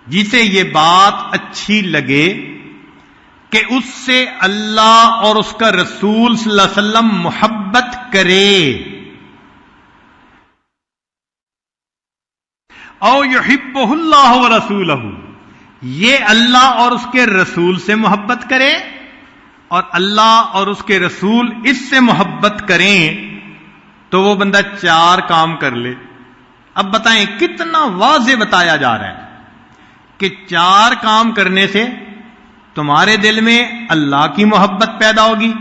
جسے یہ بات اچھی لگے کہ اس سے اللہ اور اس کا رسول صلی اللہ علیہ وسلم محبت کرے، او یحبہ اللہ ورسولہ، یہ اللہ اور اس کے رسول سے محبت کرے اور اللہ اور اس کے رسول اس سے محبت کریں، تو وہ بندہ 4 کام کر لے۔ اب بتائیں کتنا واضح بتایا جا رہا ہے کہ 4 کام کرنے سے تمہارے دل میں اللہ کی محبت پیدا ہوگی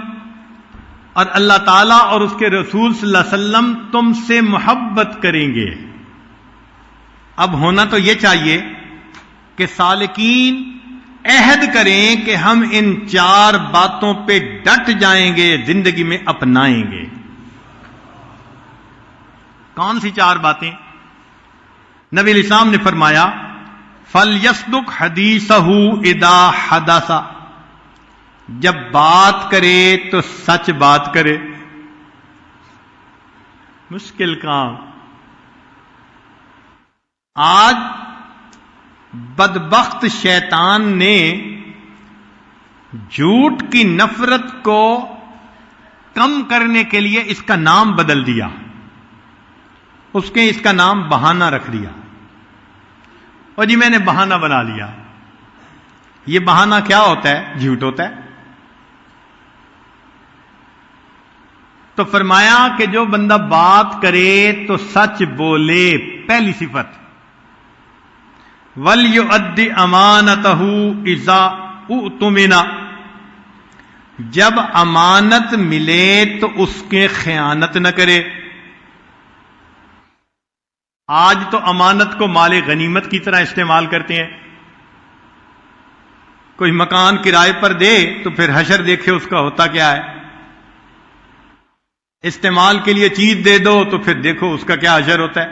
اور اللہ تعالیٰ اور اس کے رسول صلی اللہ علیہ وسلم تم سے محبت کریں گے۔ اب ہونا تو یہ چاہیے کہ سالکین عہد کریں کہ ہم ان 4 باتوں پہ ڈٹ جائیں گے، زندگی میں اپنائیں گے۔ کون سی 4 باتیں؟ نبی علیہ السلام نے فرمایا فَلْيَصْدُقْ حَدِيثَهُ إِذَا حَدَثَ، جب بات کرے تو سچ بات کرے۔ مشکل کام۔ آج بدبخت شیطان نے جھوٹ کی نفرت کو کم کرنے کے لیے اس کا نام بدل دیا، اس کا نام بہانہ رکھ دیا۔ اور جی میں نے بہانہ بنا لیا۔ یہ بہانہ کیا ہوتا ہے؟ جھوٹ ہوتا ہے۔ تو فرمایا کہ جو بندہ بات کرے تو سچ بولے، پہلی صفت۔ وَلْيُؤَدِّ أَمَانَتَهُ إِذَا اُؤْتُمِنَ، جب امانت ملے تو اس کے خیانت نہ کرے۔ آج تو امانت کو مال غنیمت کی طرح استعمال کرتے ہیں۔ کوئی مکان کرائے پر دے تو پھر حشر دیکھے اس کا ہوتا کیا ہے۔ استعمال کے لیے چیز دے دو تو پھر دیکھو اس کا کیا حشر ہوتا ہے۔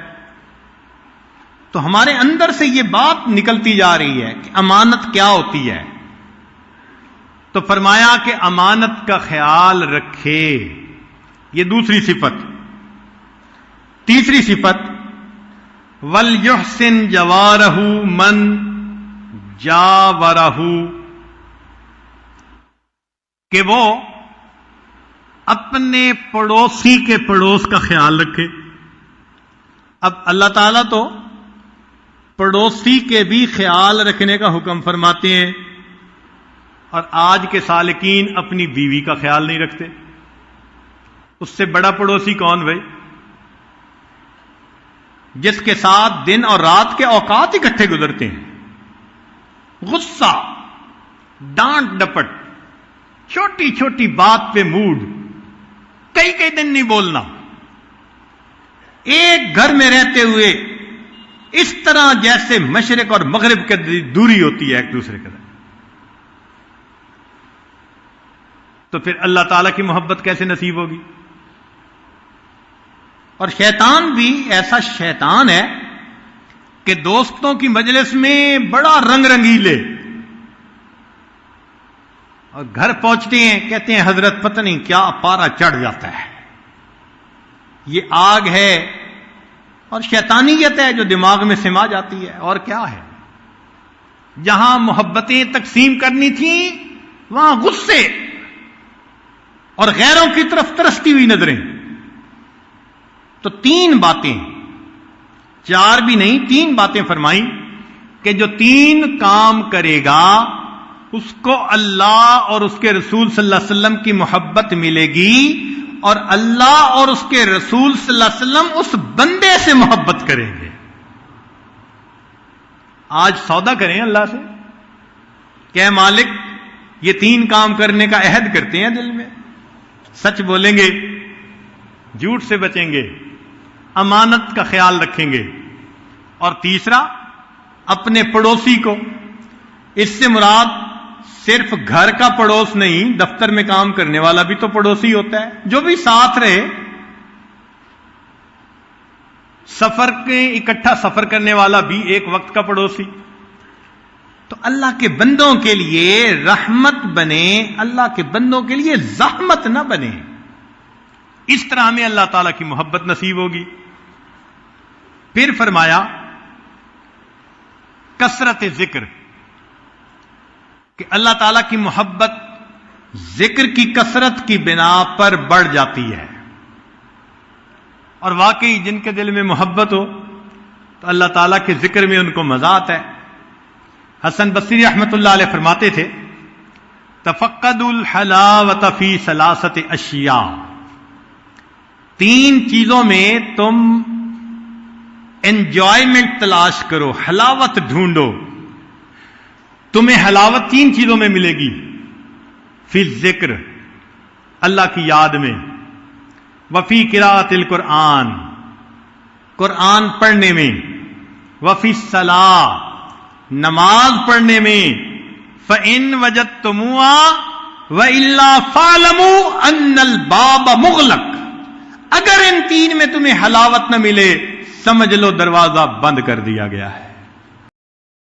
تو ہمارے اندر سے یہ بات نکلتی جا رہی ہے کہ امانت کیا ہوتی ہے۔ تو فرمایا کہ امانت کا خیال رکھے، یہ دوسری صفت۔ تیسری صفت وَلْيُحْسِنْ جَوَارَهُ مَنْ جَاوَرَهُ، کہ وہ اپنے پڑوسی کے پڑوس کا خیال رکھے۔ اب اللہ تعالیٰ تو پڑوسی کے بھی خیال رکھنے کا حکم فرماتے ہیں، اور آج کے سالکین اپنی بیوی کا خیال نہیں رکھتے۔ اس سے بڑا پڑوسی کون بھائی؟ جس کے ساتھ دن اور رات کے اوقات اکٹھے گزرتے ہیں۔ غصہ، ڈانٹ ڈپٹ، چھوٹی چھوٹی بات پہ موڈ، کئی دن نہیں بولنا، ایک گھر میں رہتے ہوئے اس طرح جیسے مشرق اور مغرب کی دوری ہوتی ہے ایک دوسرے کے ساتھ۔ تو پھر اللہ تعالیٰ کی محبت کیسے نصیب ہوگی؟ اور شیطان بھی ایسا شیطان ہے کہ دوستوں کی مجلس میں بڑا رنگ رنگیلے، اور گھر پہنچتے ہیں کہتے ہیں حضرت پتہ نہیں کیا پارا چڑھ جاتا ہے، یہ آگ ہے اور شیطانیت ہے جو دماغ میں سما جاتی ہے، اور کیا ہے۔ جہاں محبتیں تقسیم کرنی تھیں وہاں غصے اور غیروں کی طرف ترستی ہوئی نظریں۔ تو 3 باتیں، 4 بھی نہیں 3 باتیں فرمائیں کہ جو 3 کام کرے گا اس کو اللہ اور اس کے رسول صلی اللہ علیہ وسلم کی محبت ملے گی، اور اللہ اور اس کے رسول صلی اللہ علیہ وسلم اس بندے سے محبت کریں گے۔ آج سودا کریں اللہ سے کہ اے مالک یہ 3 کام کرنے کا عہد کرتے ہیں دل میں، سچ بولیں گے، جھوٹ سے بچیں گے، امانت کا خیال رکھیں گے، اور تیسرا اپنے پڑوسی کو، اس سے مراد صرف گھر کا پڑوس نہیں، دفتر میں کام کرنے والا بھی تو پڑوسی ہوتا ہے، جو بھی ساتھ رہے، سفر کے اکٹھا سفر کرنے والا بھی ایک وقت کا پڑوسی۔ تو اللہ کے بندوں کے لیے رحمت بنے، اللہ کے بندوں کے لیے زحمت نہ بنے، اس طرح ہمیں اللہ تعالیٰ کی محبت نصیب ہوگی۔ پھر فرمایا کثرت ذکر، کہ اللہ تعالیٰ کی محبت ذکر کی کثرت کی بنا پر بڑھ جاتی ہے. اور واقعی جن کے دل میں محبت ہو تو اللہ تعالیٰ کے ذکر میں ان کو مزہ آتا ہے. حسن بصری رحمۃ اللہ علیہ فرماتے تھے تفقدوا الحلاوۃ فی ثلاثۃ اشیاء، تین چیزوں میں تم انجوائمنٹ تلاش کرو، حلاوت ڈھونڈو. تمہیں حلاوت تین چیزوں میں ملے گی، فی ذکر اللہ کی یاد میں، وفی قراءۃ القرآن قرآن پڑھنے میں، وفی الصلاۃ نماز پڑھنے میں. فَإِن وَجَدْتُمُوهَا وَإِلَّا فَاعْلَمُوا أَنَّ الْبَابَ مُغْلَقٌ، اگر ان تین میں تمہیں حلاوت نہ ملے سمجھ لو دروازہ بند کر دیا گیا ہے.